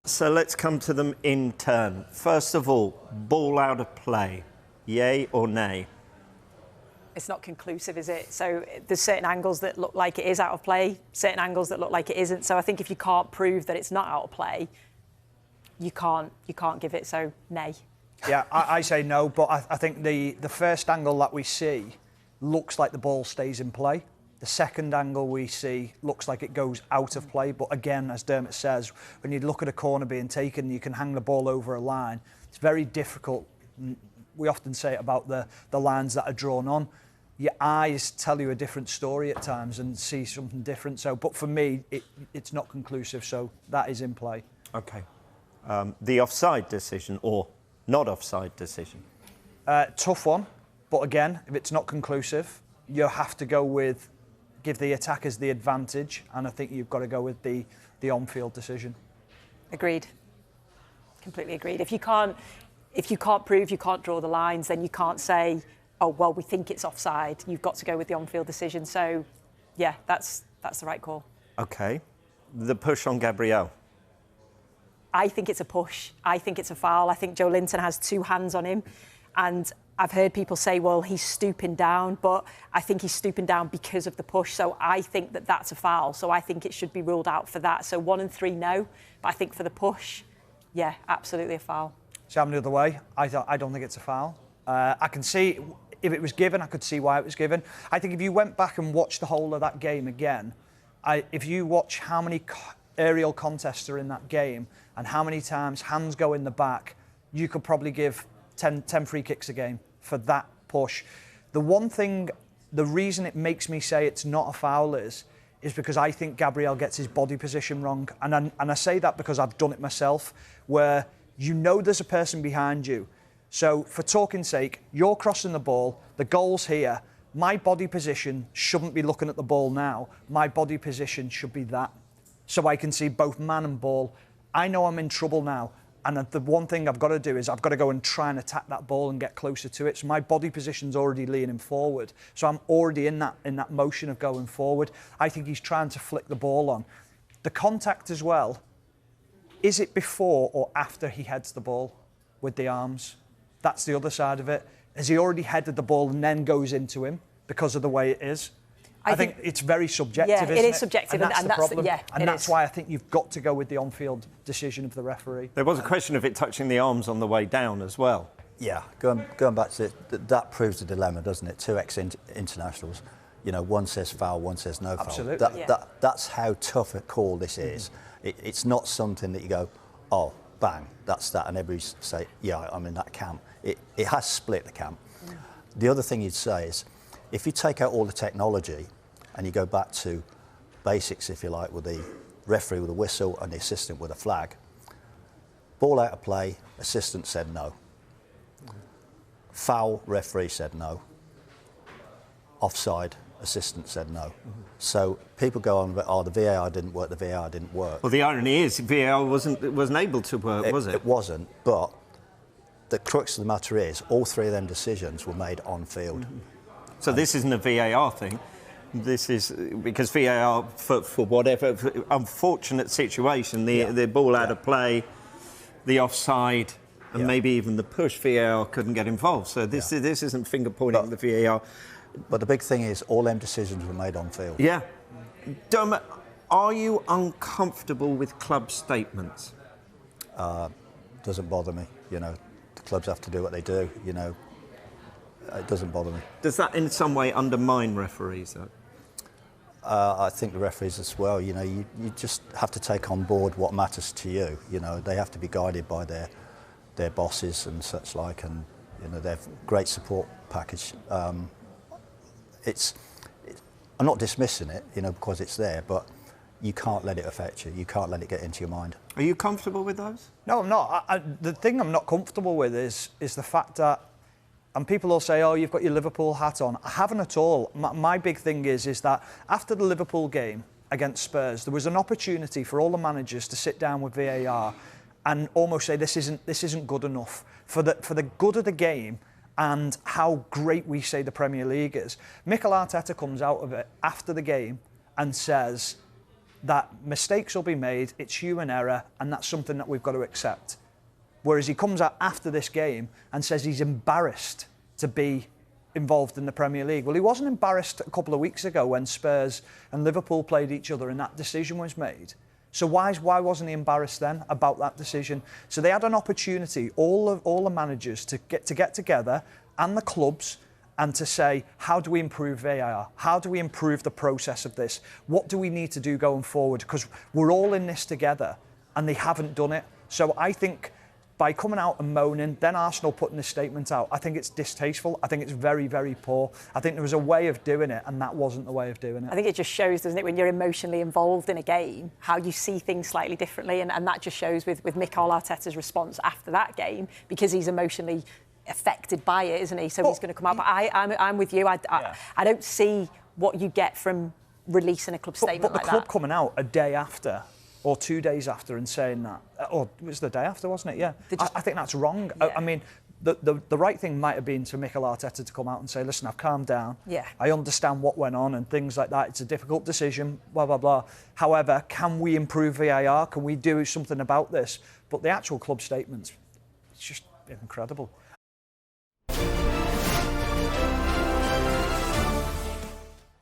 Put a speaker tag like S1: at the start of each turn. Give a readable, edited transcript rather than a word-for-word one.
S1: So let's come to them in turn. First of all, ball out of play. Yay or nay?
S2: It's not conclusive, is it? So there's certain angles that look like it is out of play, certain angles that look like it isn't. So I think if you can't prove that it's not out of play, you can't give it. So nay.
S3: Yeah, I say no, but I think the first angle that we see looks like the ball stays in play. The second angle we see looks like it goes out of play. But again, as Dermot says, when you look at a corner being taken, you can hang the ball over a line. It's very difficult. We often say it about the lines that are drawn on. Your eyes tell you a different story at times and see something different. So, but for me, it's not conclusive. So that is in play.
S1: OK. The offside decision or not offside decision?
S3: Tough one. But again, if it's not conclusive, you have to go with give the attackers the advantage, and I think you've got to go with the on-field decision.
S2: Agreed. Completely agreed. If you can't prove, you can't draw the lines, then you can't say, oh well, we think it's offside. You've got to go with the on-field decision. So, yeah, that's the right call.
S1: OK. The push on Gabriel.
S2: I think it's a push. I think it's a foul. I think Joe Linton has two hands on him, and I've heard people say, well, he's stooping down, but I think he's stooping down because of the push. So I think that that's a foul. So I think it should be ruled out for that. So 1 and 3, no. But I think for the push, yeah, absolutely a foul.
S3: So I'm the other way. I don't think it's a foul. I can see, if it was given, I could see why it was given. I think if you went back and watched the whole of that game again, if you watch how many aerial contests are in that game and how many times hands go in the back, you could probably give 10 free kicks a game for that push. The reason it makes me say it's not a foul is because I think Gabriel gets his body position wrong. And I say that because I've done it myself, where you know there's a person behind you. So for talking's sake, you're crossing the ball, the goal's here, my body position shouldn't be looking at the ball now. My body position should be that. So I can see both man and ball. I know I'm in trouble now. And the one thing I've got to do is I've got to go and try and attack that ball and get closer to it. So my body position's already leaning forward. So I'm already in that motion of going forward. I think he's trying to flick the ball on. The contact as well, is it before or after he heads the ball with the arms? That's the other side of it. Has he already headed the ball and then goes into him because of the way it is? I think it's very subjective, isn't it?
S2: Yeah, it is subjective,
S3: and that's the problem. And that's
S2: is.
S3: why I think you've got to go with the on-field decision of the referee.
S1: There was a question of it touching the arms on the way down as well.
S4: Yeah, going back to it, that proves the dilemma, doesn't it? Two ex-internationals, you know, one says foul, one says no foul.
S3: Absolutely.
S4: That's how tough a call this is. It's not something that you go, oh, bang, that's that, and everybody say, yeah, I'm in that camp. It has split the camp. The other thing you'd say is, if you take out all the technology and you go back to basics, if you like, with the referee with a whistle and the assistant with a flag, ball out of play, assistant said no. Foul, referee said no. Offside, assistant said no. So people go on, oh, the VAR didn't work, the VAR didn't work.
S1: Well, the irony is VAR wasn't able to work, was it?
S4: It wasn't, but the crux of the matter is all three of them decisions were made on field.
S1: So this isn't a VAR thing. This is because VAR, for whatever unfortunate situation, the ball out of play, the offside, and maybe even the push, VAR couldn't get involved. So this isn't finger pointing at the VAR.
S4: But the big thing is all them decisions were made on field.
S1: Yeah. Dermot, are you uncomfortable with club statements?
S4: Doesn't bother me. You know, the clubs have to do what they do. You know, it doesn't bother me.
S1: Does that in some way undermine referees, though?
S4: I think the referees as well. You know, you just have to take on board what matters to you. You know, they have to be guided by their bosses and such like, and you know, they have great support package. I'm not dismissing it, you know, because it's there, but you can't let it affect you. You can't let it get into your mind.
S1: Are you comfortable with those?
S3: No, I'm not. The thing I'm not comfortable with is the fact that, and people will say, oh, you've got your Liverpool hat on. I haven't at all. My big thing is that after the Liverpool game against Spurs, there was an opportunity for all the managers to sit down with VAR and almost say this isn't good enough for the good of the game and how great we say the Premier League is. Mikel Arteta comes out of it after the game and says, that mistakes will be made, it's human error, and that's something that we've got to accept. Whereas he comes out after this game and says he's embarrassed to be involved in the Premier League. Well, he wasn't embarrassed a couple of weeks ago when Spurs and Liverpool played each other and that decision was made. So why wasn't he embarrassed then about that decision? So they had an opportunity, all the managers, to get together, and the clubs, and to say, how do we improve VAR? How do we improve the process of this? What do we need to do going forward? Because we're all in this together, and they haven't done it. So I think by coming out and moaning, then Arsenal putting this statement out, I think it's distasteful. I think it's very, very poor. I think there was a way of doing it, and that wasn't the way of doing it.
S2: I think it just shows, doesn't it, when you're emotionally involved in a game, how you see things slightly differently. And that just shows with Mikel Arteta's response after that game, because he's emotionally affected by it, isn't he? So he's going to come out. But I'm with you. I don't see what you get from releasing a club statement like that.
S3: But the club coming out a day after, or 2 days after, and saying that, or it was the day after, wasn't it? Yeah. I think that's wrong.
S2: Yeah.
S3: I mean, the right thing might have been for Mikel Arteta to come out and say, listen, I've calmed down.
S2: Yeah.
S3: I understand what went on and things like that. It's a difficult decision, blah, blah, blah. However, can we improve VAR? Can we do something about this? But the actual club statements, it's just incredible.